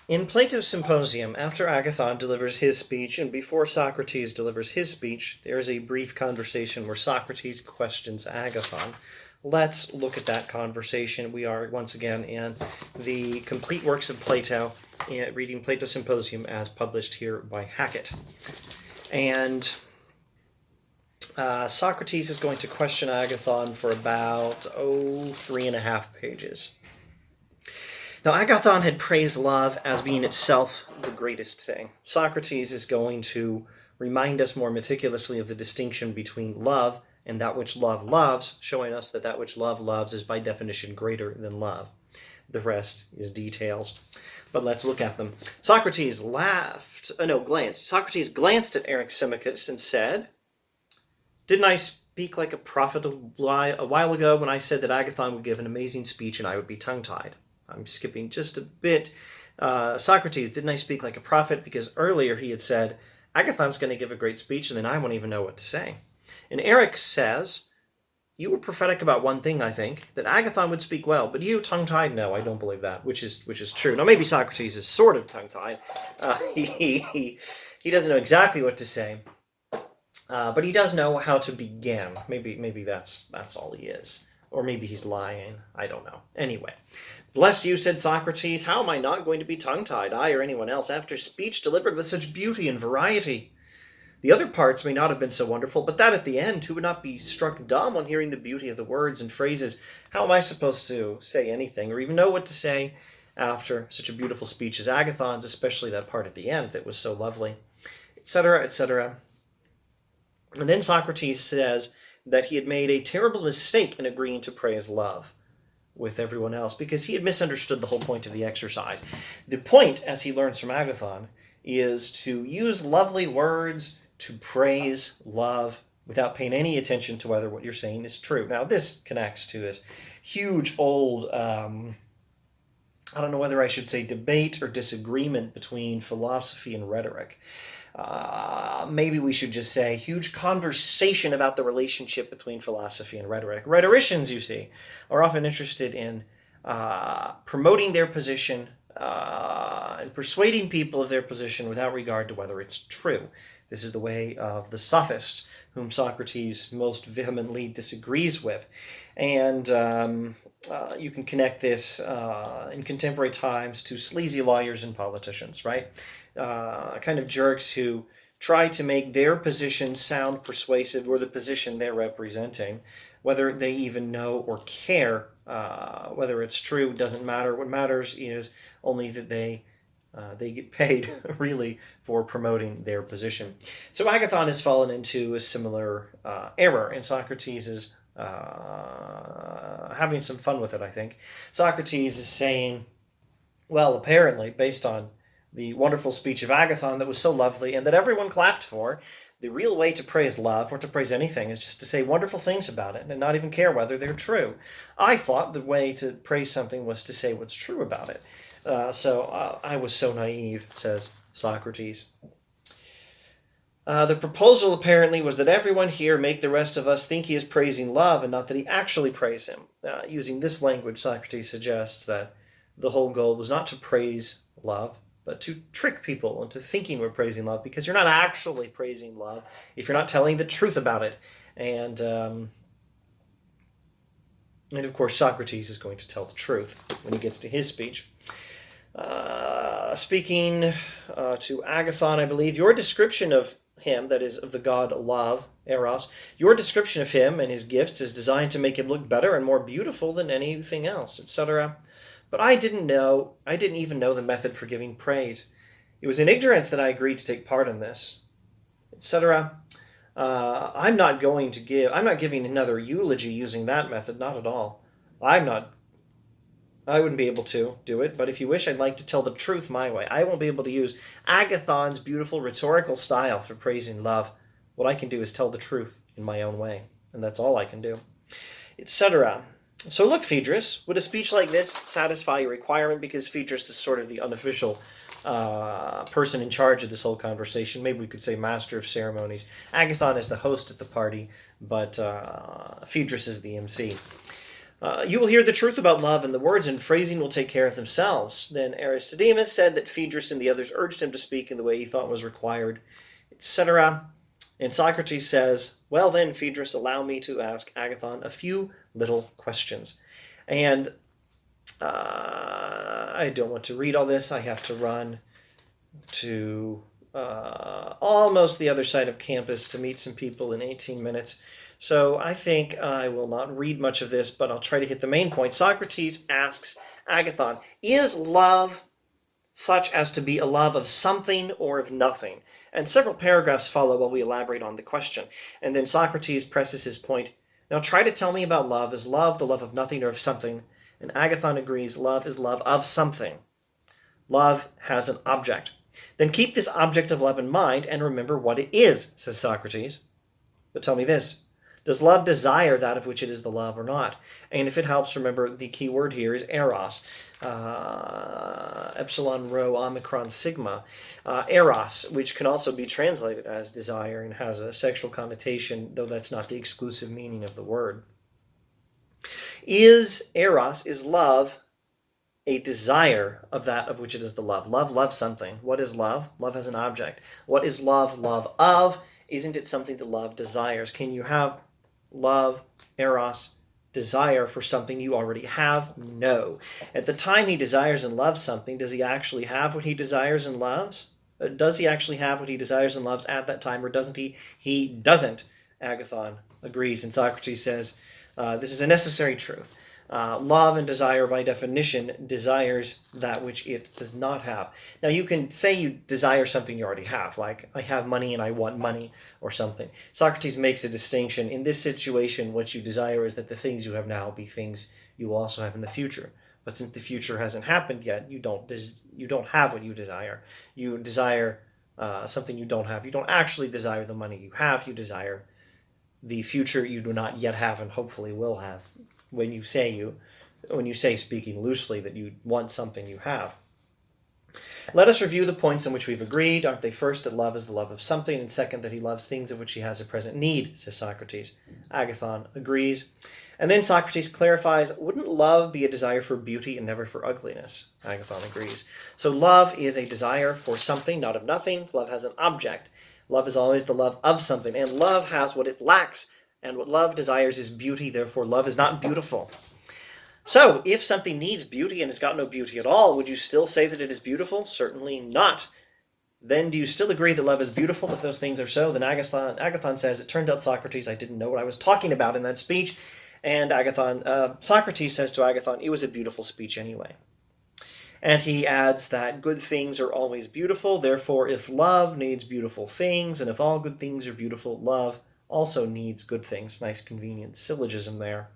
In Plato's Symposium, after Agathon delivers his speech and before Socrates delivers his speech, there is a brief conversation where Socrates questions Agathon. Let's look at that conversation. We are once again in the complete works of Plato, reading Plato's Symposium as published here by Hackett. And Socrates is going to question Agathon for about 3.5 pages. Now, Agathon had praised love as being itself the greatest thing. Socrates is going to remind us more meticulously of the distinction between love and that which love loves, showing us that that which love loves is by definition greater than love. The rest is details. But let's look at them. Socrates glanced. Socrates glanced at Eryximachus and said, "Didn't I speak like a prophet a while ago when I said that Agathon would give an amazing speech and I would be tongue-tied?" I'm skipping just a bit. Socrates, didn't I speak like a prophet? Because earlier he had said, Agathon's going to give a great speech and then I won't even know what to say. And Eryx says, you were prophetic about one thing, I think, that Agathon would speak well, but you, tongue-tied, no, I don't believe that, which is true. Now, maybe Socrates is sort of tongue-tied. He doesn't know exactly what to say, but he does know how to begin. Maybe that's all he is. Or maybe he's lying. I don't know. Anyway, bless you, said Socrates. How am I not going to be tongue-tied, I or anyone else, after speech delivered with such beauty and variety? The other parts may not have been so wonderful, but that at the end, who would not be struck dumb on hearing the beauty of the words and phrases? How am I supposed to say anything or even know what to say after such a beautiful speech as Agathon's, especially that part at the end that was so lovely, etc., etc. And then Socrates says that he had made a terrible mistake in agreeing to praise love with everyone else because he had misunderstood the whole point of the exercise. The point, as he learns from Agathon, is to use lovely words to praise love without paying any attention to whether what you're saying is true. Now, this connects to this huge old, I don't know whether I should say debate or disagreement between philosophy and rhetoric. Maybe we should just say huge conversation about the relationship between philosophy and rhetoric. Rhetoricians, you see, are often interested in promoting their position and persuading people of their position without regard to whether it's true. This is the way of the sophists, whom Socrates most vehemently disagrees with. And you can connect this in contemporary times to sleazy lawyers and politicians, right? Kind of jerks who try to make their position sound persuasive or the position they're representing. Whether they even know or care whether it's true doesn't matter. What matters is only that they get paid, really, for promoting their position. So Agathon has fallen into a similar error, and Socrates is having some fun with it, I think. Socrates is saying, well, apparently, based on the wonderful speech of Agathon that was so lovely and that everyone clapped for, the real way to praise love or to praise anything is just to say wonderful things about it and not even care whether they're true. I thought the way to praise something was to say what's true about it. So I was so naive, says Socrates. The proposal apparently was that everyone here make the rest of us think he is praising love and not that he actually praise him. Using this language, Socrates suggests that the whole goal was not to praise love, but to trick people into thinking we're praising love, because you're not actually praising love if you're not telling the truth about it. And of course, Socrates is going to tell the truth when he gets to his speech. Speaking to Agathon, I believe, your description of him, that is, of the god love, Eros, your description of him and his gifts is designed to make him look better and more beautiful than anything else, etc. But I didn't even know the method for giving praise. It was in ignorance that I agreed to take part in this, etc. I'm not giving another eulogy using that method, not at all. I wouldn't be able to do it, but if you wish, I'd like to tell the truth my way. I won't be able to use Agathon's beautiful rhetorical style for praising love. What I can do is tell the truth in my own way, and that's all I can do, etc. So look, Phaedrus, would a speech like this satisfy your requirement? Because Phaedrus is sort of the unofficial person in charge of this whole conversation. Maybe we could say master of ceremonies. Agathon is the host at the party, but Phaedrus is the MC. You will hear the truth about love, and the words and phrasing will take care of themselves. Then Aristodemus said that Phaedrus and the others urged him to speak in the way he thought was required, etc. And Socrates says, well then, Phaedrus, allow me to ask Agathon a few little questions. And I don't want to read all this. I have to run to almost the other side of campus to meet some people in 18 minutes. So I think I will not read much of this, but I'll try to hit the main point. Socrates asks Agathon, is love such as to be a love of something or of nothing? And several paragraphs follow while we elaborate on the question. And then Socrates presses his point. Now try to tell me about love. Is love the love of nothing or of something? And Agathon agrees, love is love of something. Love has an object. Then keep this object of love in mind and remember what it is, says Socrates. But tell me this. Does love desire that of which it is the love or not? And if it helps, remember the key word here is eros. Epsilon, rho, omicron, sigma. Eros, which can also be translated as desire and has a sexual connotation, though that's not the exclusive meaning of the word. Is eros, is love a desire of that of which it is the love? Love loves something. What is love? Love has an object. What is love love of? Isn't it something that love desires? Can you have love, eros, desire for something you already have? No. At the time he desires and loves something, does he actually have what he desires and loves? Does he actually have what he desires and loves at that time, or doesn't he? He doesn't. Agathon agrees, and Socrates says, this is a necessary truth. Love and desire, by definition, desires that which it does not have. Now, you can say you desire something you already have, like, I have money and I want money, or something. Socrates makes a distinction. In this situation, what you desire is that the things you have now be things you will also have in the future. But since the future hasn't happened yet, you don't have what you desire. You desire something you don't have. You don't actually desire the money you have. You desire the future you do not yet have and hopefully will have. When you say, speaking loosely, that you want something you have. Let us review the points on which we've agreed. Aren't they? First, that love is the love of something, and second, that he loves things of which he has a present need, says Socrates. Agathon agrees. And then Socrates clarifies, wouldn't love be a desire for beauty and never for ugliness? Agathon agrees. So love is a desire for something, not of nothing. Love has an object. Love is always the love of something, and love has what it lacks. And what love desires is beauty, therefore love is not beautiful. So, if something needs beauty and has got no beauty at all, would you still say that it is beautiful? Certainly not. Then do you still agree that love is beautiful if those things are so? Then Agathon says, it turned out, Socrates, I didn't know what I was talking about in that speech. And Socrates says to Agathon, it was a beautiful speech anyway. And he adds that good things are always beautiful, therefore if love needs beautiful things, and if all good things are beautiful, love also needs good things. Nice convenient syllogism there.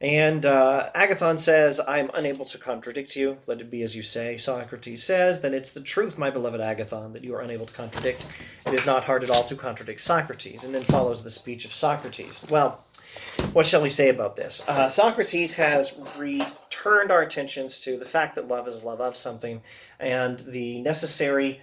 And Agathon says, I am unable to contradict you. Let it be as you say. Socrates says, then it's the truth, my beloved Agathon, that you are unable to contradict. It is not hard at all to contradict Socrates. And then follows the speech of Socrates. Well, what shall we say about this? Socrates has returned our attentions to the fact that love is love of something, and the necessary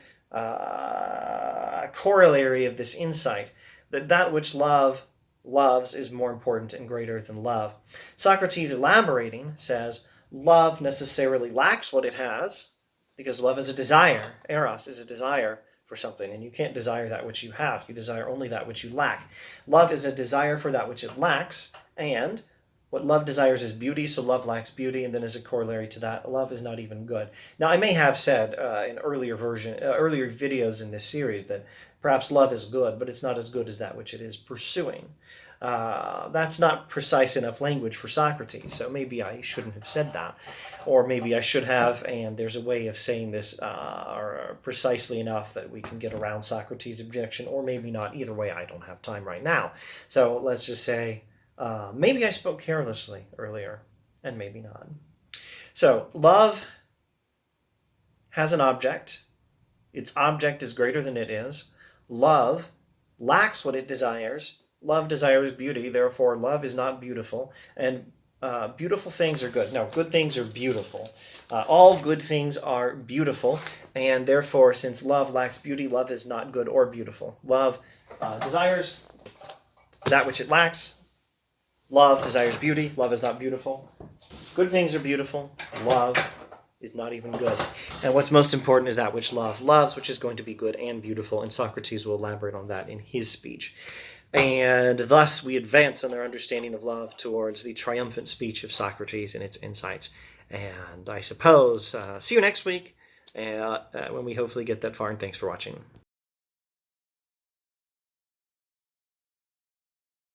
corollary of this insight, that which love loves is more important and greater than love. Socrates, elaborating, says, love necessarily lacks what it has, because love is a desire. Eros is a desire for something, and you can't desire that which you have. You desire only that which you lack. Love is a desire for that which it lacks, and what love desires is beauty, so love lacks beauty, and then as a corollary to that, love is not even good. Now, I may have said in earlier videos in this series that perhaps love is good, but it's not as good as that which it is pursuing. That's not precise enough language for Socrates, so maybe I shouldn't have said that. Or maybe I should have, and there's a way of saying this precisely enough that we can get around Socrates' objection, or maybe not. Either way, I don't have time right now. So let's just say, maybe I spoke carelessly earlier, and maybe not. So, love has an object. Its object is greater than it is. Love lacks what it desires. Love desires beauty, therefore love is not beautiful, and beautiful things are good. No, good things are beautiful. All good things are beautiful, and therefore, since love lacks beauty, love is not good or beautiful. Love desires that which it lacks, Love desires beauty. Love is not beautiful. Good things are beautiful. Love is not even good. And what's most important is that which love loves, which is going to be good and beautiful. And Socrates will elaborate on that in his speech. And thus we advance in our understanding of love towards the triumphant speech of Socrates and its insights. And I suppose, see you next week when we hopefully get that far. And thanks for watching.